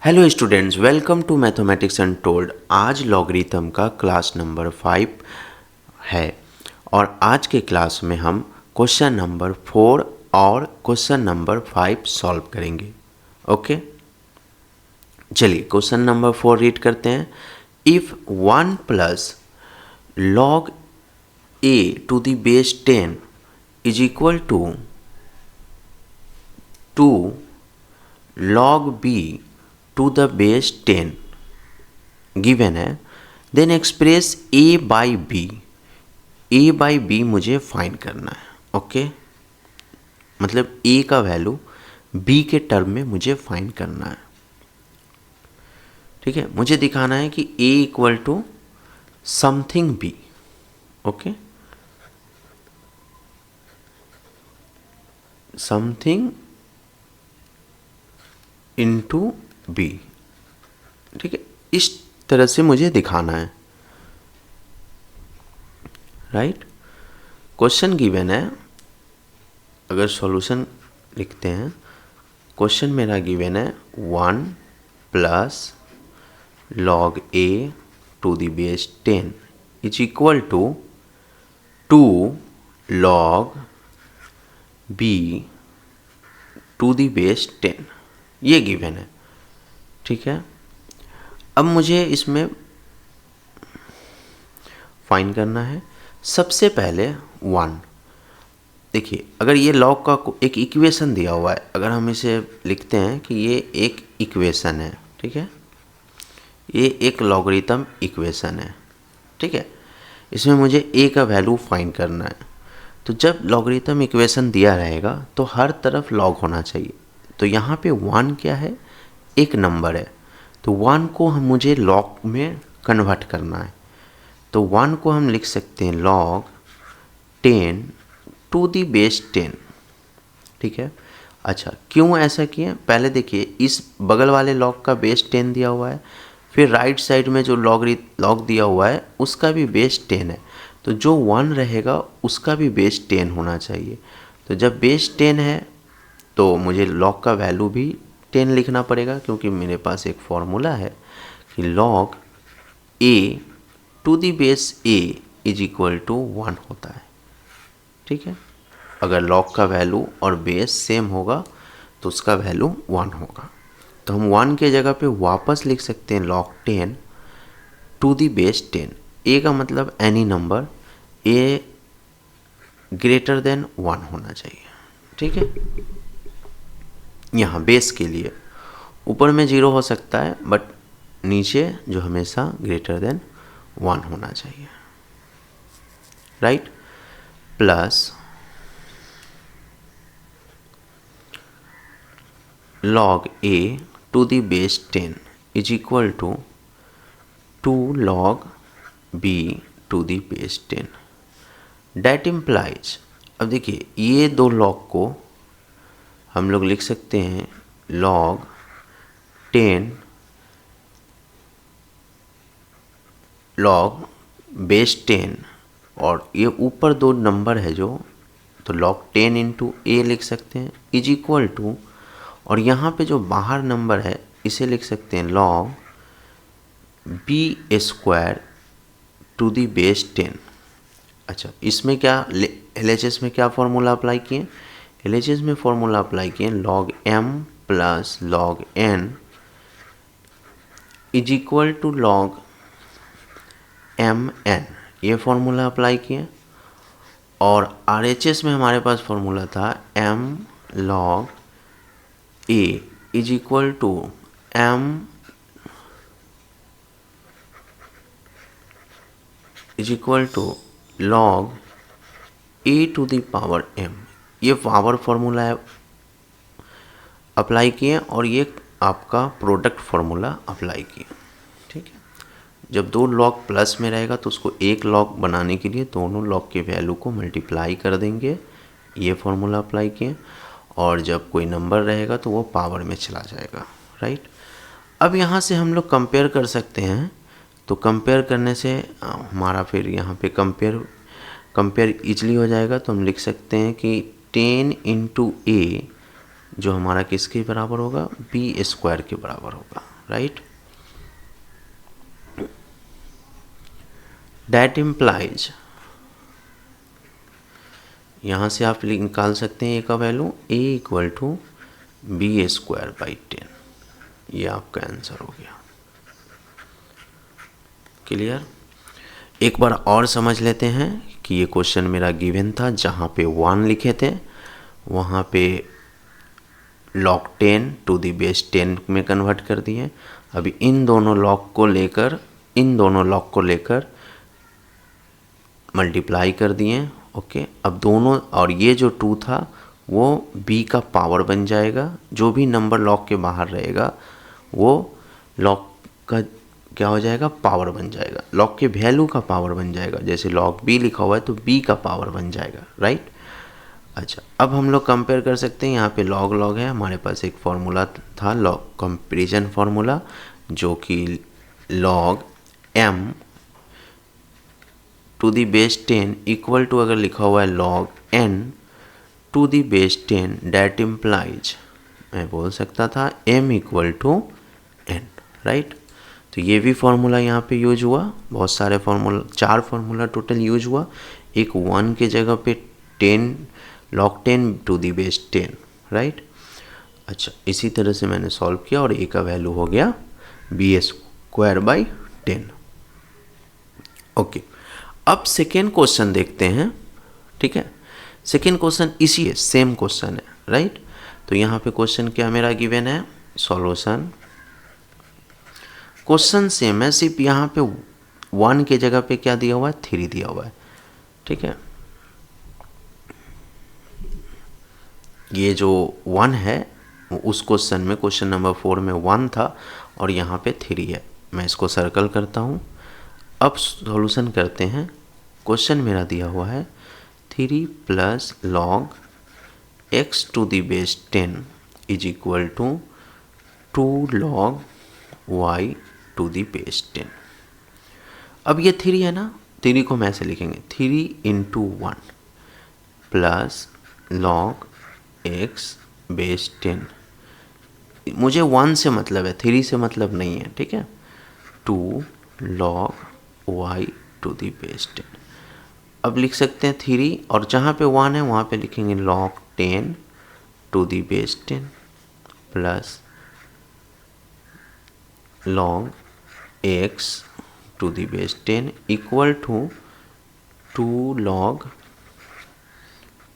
Hello students, welcome to mathematics untold. आज logarithm का class number 5 है और आज के क्लास में हम क्वेश्चन नंबर 4 और क्वेश्चन नंबर 5 सॉल्व करेंगे। ओके, चलिए क्वेश्चन नंबर 4 रीड करते हैं। If 1 plus log a to the base 10 is equal to 2 log b to the base 10 given है, then express a by b। a by b मुझे find करना है। Okay, मतलब a का value b के term में मुझे फाइंड करना है। ठीक है, मुझे दिखाना है कि a equal to something b। Okay, something into b. ठीक है, इस तरह से मुझे दिखाना है। राइट, क्वेश्चन गिवन है, अगर सॉल्यूशन लिखते हैं, क्वेश्चन मेरा गिवन है 1 plus log a to the base 10 is equal to 2 log b to the base 10, ये गिवन है। ठीक है, अब मुझे इसमें फाइंड करना है। सबसे पहले 1, देखिए अगर ये लॉग का एक इक्वेशन दिया हुआ है, अगर हम इसे लिखते हैं कि ये एक इक्वेशन है। ठीक है, ये एक लॉगरिथम इक्वेशन है। ठीक है, इसमें मुझे a का वैल्यू फाइंड करना है। तो जब लॉगरिथम इक्वेशन दिया रहेगा तो हर तरफ लॉग होना चाहिए। तो यहाँ पे 1 क्या है, एक नंबर है, तो 1 को मुझे लॉग में कन्वर्ट करना है। तो 1 को हम लिख सकते हैं लॉग 10 टू दी बेस 10। ठीक है, अच्छा क्यों ऐसा किया, पहले देखिए इस बगल वाले लॉग का बेस 10 दिया हुआ है, फिर राइट साइड में जो लॉग दिया हुआ है उसका भी बेस 10 है, तो जो 1 रहेगा उसका भी बेस 10 होना चाहिए। तो जब बेस 10 है तो मुझे लॉग का वैल्यू भी 10 लिखना पड़ेगा, क्योंकि मेरे पास एक फॉर्मूला है कि log a to the base a is equal to 1 होता है। ठीक है, अगर लॉग का वैल्यू और बेस सेम होगा तो उसका वैल्यू 1 होगा। तो हम 1 के जगह पे वापस लिख सकते हैं लॉग 10 टू दी बेस 10। ए का मतलब एनी नंबर, ए ग्रेटर देन 1 होना चाहिए। ठीक है, यहाँ बेस के लिए ऊपर में 0 हो सकता है, बट नीचे जो हमेशा ग्रेटर देन 1 होना चाहिए। Right, plus log a to the base 10 is equal to 2 log b to the base 10। That implies, अब देखिए ये दो log को हम लोग लिख सकते हैं log 10 log base 10, और ये ऊपर दो नंबर है जो, तो log 10 इंटू ए लिख सकते हैं इज इक्वल टू, और यहाँ पे जो बाहर नंबर है इसे लिख सकते हैं log b square to the base 10। अच्छा, इसमें क्या LHS में क्या फॉर्मूला अप्लाई किए, LHS में फॉर्मूला अप्लाई किए log m plus log n is equal to log mn, ये फॉर्मूला अप्लाई किए। और RHS में हमारे पास फॉर्मूला था m log a is equal to m is equal to log a to the power m, ये power formula है apply किए, और ये आपका प्रोडक्ट फॉर्मूला अप्लाई किए। ठीक है, जब दो लॉग प्लस में रहेगा तो उसको एक लॉग बनाने के लिए दोनों लॉग के वैल्यू को मल्टीप्लाई कर देंगे, ये फॉर्मूला अप्लाई किए, और जब कोई नंबर रहेगा तो वो पावर में चला जाएगा। राइट, अब यहाँ से हम लोग कंपेयर कर सकते हैं, तो कंपेयर करने से हमारा फिर यहाँ पे कंपेयर ईजिली हो जाएगा। तो हम लिख सकते हैं कि 10 इंटू ए जो हमारा किसके बराबर होगा, बी स्क्वायर के बराबर होगा। राइट। दैट इम्प्लाइज, यहाँ से आप निकाल सकते हैं ए का value A equal to b²/10, ये आपका आंसर हो गया। क्लियर। एक बार और समझ लेते हैं कि ये क्वेश्चन मेरा गिवन था, जहाँ पे 1 लिखे थे वहाँ पे log 10 टू दी बेस 10 में कन्वर्ट कर दिए। अभी इन दोनों log को लेकर मल्टीप्लाई कर दिए। ओके, अब दोनों, और ये जो 2 था वो b का पावर बन जाएगा। जो भी नंबर log के बाहर रहेगा वो log का क्या हो जाएगा, पावर बन जाएगा, log के वैल्यू का पावर बन जाएगा। जैसे log b लिखा हुआ है तो b का पावर बन जाएगा, राइट। अच्छा, अब हम लोग कंपेयर कर सकते हैं। यहाँ पे log है, हमारे पास एक फॉर्मूला था log कंपेरिजन फार्मूला, जो कि log m to the base 10 equal to, अगर लिखा हुआ है log n to the base 10, that implies, मैं बोल सकता था m equal to n, right. तो ये भी फार्मूला यहाँ पे यूज हुआ। बहुत सारे फार्मूला, 4 फार्मूला टोटल यूज हुआ। एक 1 के जगह पे 10 log 10 to the base 10, right. अच्छा, इसी तरह से मैंने सॉल्व किया और a का वैल्यू हो गया b²/10। ओके, अब सेकेंड क्वेश्चन देखते हैं। ठीक है, सेकेंड क्वेश्चन इसी है, सेम क्वेश्चन है, राइट। तो यहाँ पे क्वेश्चन क्या मेरा गिवन है, सॉल्यूशन। क्वेश्चन सेम है, सिर्फ यहाँ पे 1 के जगह पे क्या दिया हुआ है, 3 दिया हुआ है। ठीक है, ये जो 1 है उस क्वेश्चन में, क्वेश्चन नंबर 4 में 1 था और यहाँ पे 3 है। मैं इसको सर्कल करता हूँ। अब सॉल्यूशन करते हैं। क्वेश्चन मेरा दिया हुआ है 3 plus log x to the base 10 is equal to 2 log y to the base 10। अब ये 3 है ना, 3 को मैं ऐसे लिखेंगे 3 into 1 plus log x base 10। मुझे 1 से मतलब है, 3 से मतलब नहीं है, ठीक है। 2 log y to the base 10। अब लिख सकते हैं 3, और जहाँ पे 1 है वहाँ पे लिखेंगे log 10 to the base 10 plus log x to the base 10 equal to 2 log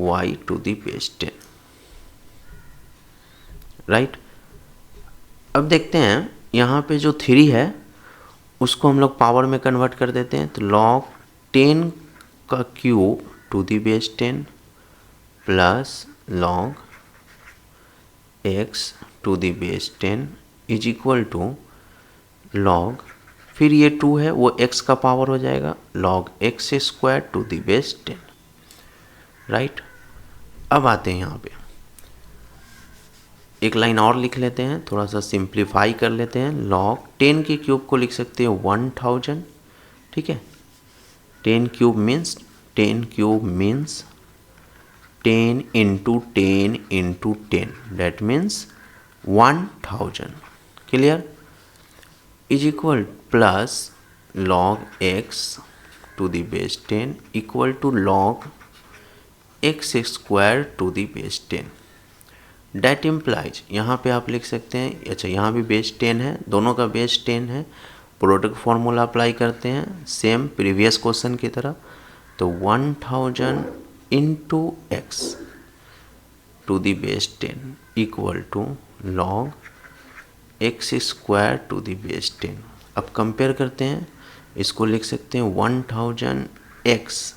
y to the base 10, right. अब देखते हैं यहाँ पे जो 3 है उसको हम लोग पावर में कन्वर्ट कर देते हैं। तो log 10 का cube to the base 10 plus log x to the base 10 is equal to log, फिर ये 2 है वो x का पावर हो जाएगा, log x² to the base 10, right. अब आते हैं यहाँ पे एक लाइन और लिख लेते हैं, थोड़ा सा सिंप्लीफाई कर लेते हैं। log 10 के क्यूब को लिख सकते हैं 1000, ठीक है। 10 cube means 10 into 10 into 10, that means 1000, clear. Is equal plus log x to the base 10 equal to log x² to the base 10। That implies, यहाँ पे आप लिख सकते हैं, अच्छा यहाँ भी बेस 10 है, दोनों का बेस 10 है। प्रोडक्ट फॉर्मूला अप्लाई करते हैं सेम प्रीवियस क्वेश्चन की तरह। तो 1000 into x to the base 10 equal to log x² to the base 10। अब कंपेयर करते हैं, इसको लिख सकते हैं 1000x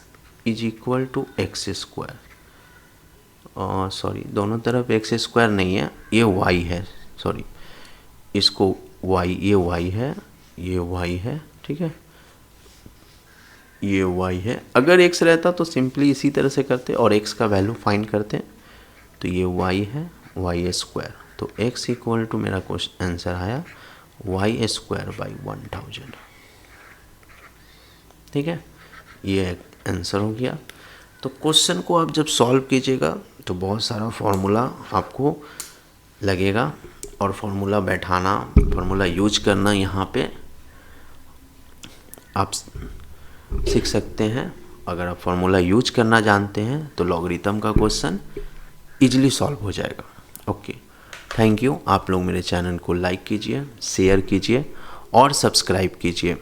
is equal to x²। Sorry, दोनों तरफ x² नहीं है, ये y है, सॉरी, इसको y, ये y है, ये y है, ठीक है, ये y है। अगर x रहता तो सिंपली इसी तरह से करते और x का वैल्यू फाइंड करते। तो ये y है, y²। तो x इक्वल टू मेरा क्वेश्चन आंसर आया y²/1000, ठीक है। ये आंसर हो गया। तो क्वेश्चन को आप जब सॉल्व कीजिएगा तो बहुत सारा फॉर्मूला आपको लगेगा और फार्मूला बैठाना, फार्मूला यूज करना यहाँ पे आप सीख सकते हैं। अगर आप फार्मूला यूज करना जानते हैं तो लॉगरिथम का क्वेश्चन इजीली सॉल्व हो जाएगा। Okay, thank you. आप लोग मेरे चैनल को लाइक कीजिए, शेयर कीजिए और सब्सक्राइब कीजिए।